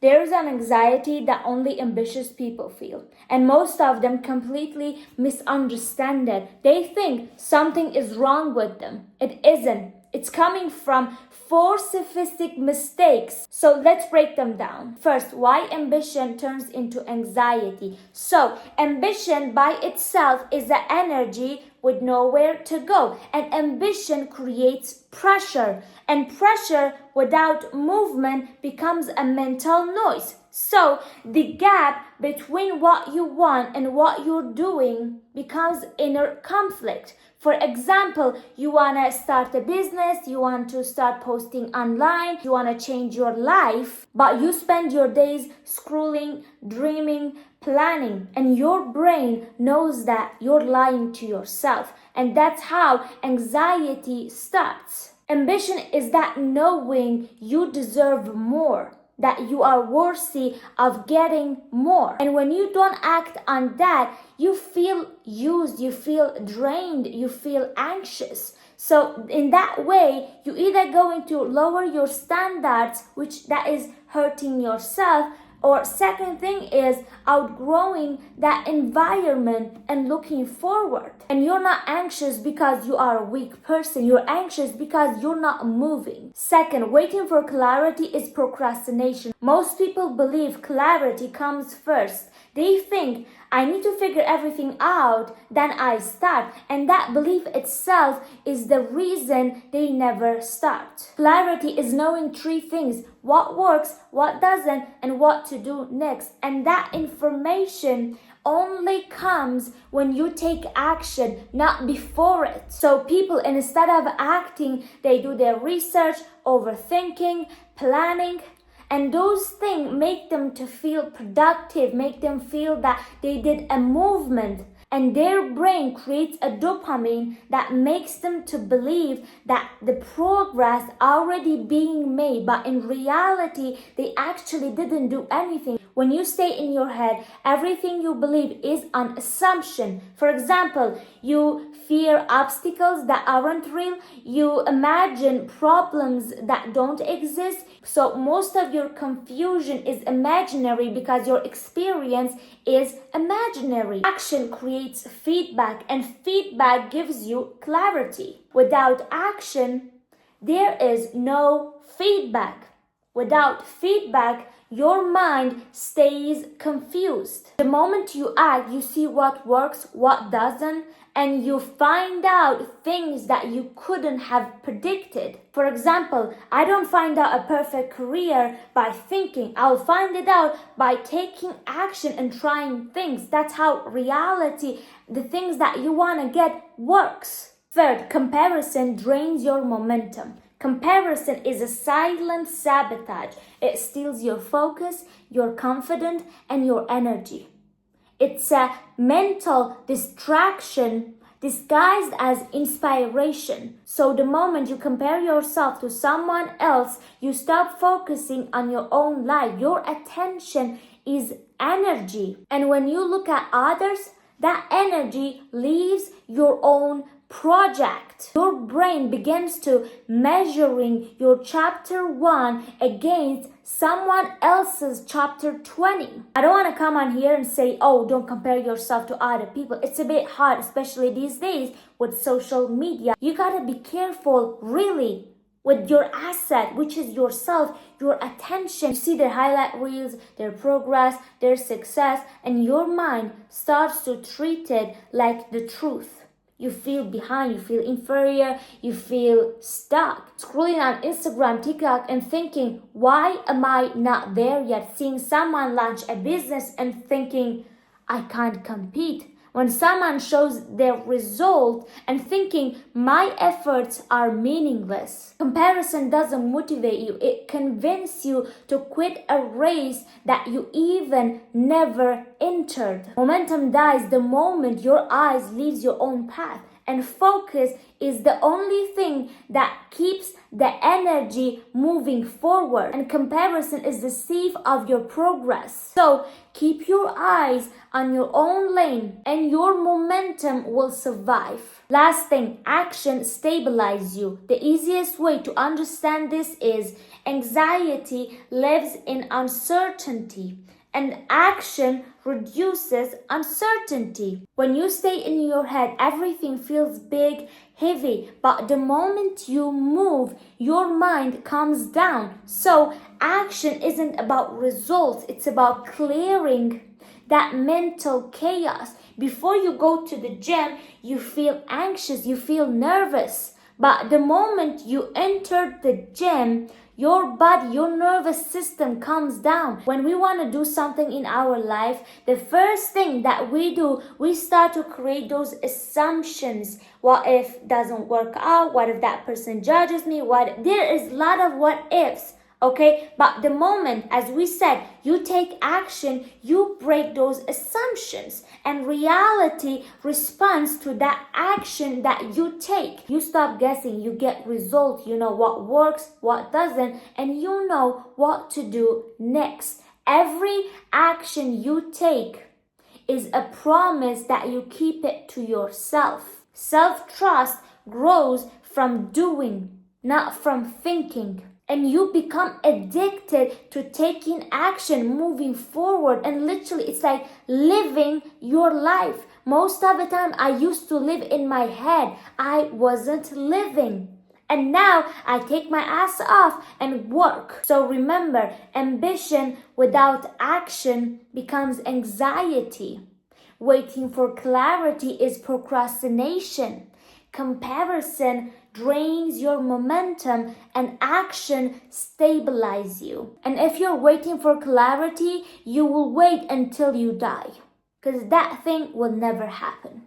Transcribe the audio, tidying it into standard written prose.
There's an anxiety that only ambitious people feel, and most of them completely misunderstand it. They think something is wrong with them. It isn't. It's coming from four sophistic mistakes. So let's break them down. First, why ambition turns into anxiety. So, ambition by itself is the energy with nowhere to go, and ambition creates pressure, and pressure without movement becomes a mental noise. So the gap between what you want and what you're doing becomes inner conflict. For example, you want to start a business, you want to start posting online, you want to change your life, but you spend your days scrolling, dreaming, planning, and your brain knows that you're lying to yourself. And that's how anxiety starts. Ambition is that knowing you deserve more, that you are worthy of getting more. And when you don't act on that, you feel used, you feel drained, you feel anxious. So in that way, you either going to lower your standards, which that is hurting yourself, or second thing is outgrowing that environment and looking forward. And you're not anxious because you are a weak person. You're anxious because you're not moving. Second, waiting for clarity is procrastination. Most people believe clarity comes first. They think, I need to figure everything out, then I start. And that belief itself is the reason they never start. Clarity is knowing three things: what works, what doesn't, and what to do next. And that information only comes when you take action, not before it. So people, instead of acting, they do their research, overthinking, planning, and those things make them to feel productive, make them feel that they did a movement. And their brain creates a dopamine that makes them to believe that the progress already being made, but in reality, they actually didn't do anything. When you stay in your head, everything you believe is an assumption. For example, you fear obstacles that aren't real. You imagine problems that don't exist. So most of your confusion is imaginary because your experience is imaginary. Action creates feedback, and feedback gives you clarity. Without action, there is no feedback. Without feedback, your mind stays confused. The moment you act, you see what works, what doesn't, and you find out things that you couldn't have predicted. For example, I don't find out a perfect career by thinking. I'll find it out by taking action and trying things. That's how reality, the things that you want to get, works. Third, comparison drains your momentum. Comparison is a silent sabotage. It steals your focus, your confidence, and your energy. It's a mental distraction disguised as inspiration. So the moment you compare yourself to someone else, you stop focusing on your own life. Your attention is energy. And when you look at others, that energy leaves your own project. Your brain begins to measuring your chapter 1 against someone else's chapter 20. I don't want to come on here and say, oh, don't compare yourself to other people. It's a bit hard, especially these days with social media. You gotta be careful, really, with your asset, which is yourself, your attention. You see their highlight reels, their progress, their success, and your mind starts to treat it like the truth. You feel behind, you feel inferior, you feel stuck. Scrolling on Instagram, TikTok, and thinking, why am I not there yet? Seeing someone launch a business and thinking, I can't compete. When someone shows their result and thinking, my efforts are meaningless. Comparison doesn't motivate you. It convinces you to quit a race that you even never entered. Momentum dies the moment your eyes leaves your own path. And focus is the only thing that keeps the energy moving forward. And comparison is the thief of your progress. So keep your eyes on your own lane and your momentum will survive. Last thing, action stabilizes you. The easiest way to understand this is anxiety lives in uncertainty, and action reduces uncertainty. When you stay in your head, everything feels big, heavy, but the moment you move, your mind calms down. So action isn't about results, it's about clearing that mental chaos. Before you go to the gym, you feel anxious, you feel nervous. But the moment you enter the gym, your body, your nervous system calms down. When we want to do something in our life, the first thing that we do, we start to create those assumptions. What if it doesn't work out? What if that person judges me? There is a lot of what ifs. Okay, but the moment, as we said, you take action, you break those assumptions, and reality responds to that action that you take. You stop guessing, you get results, you know what works, what doesn't, and you know what to do next. Every action you take is a promise that you keep it to yourself. Self-trust grows from doing, not from thinking. And you become addicted to taking action, moving forward. And literally, it's like living your life. Most of the time, I used to live in my head. I wasn't living. And now, I take my ass off and work. So remember, ambition without action becomes anxiety. Waiting for clarity is procrastination. Comparison drains your momentum, and action stabilizes you. And if you're waiting for clarity, you will wait until you die, because that thing will never happen.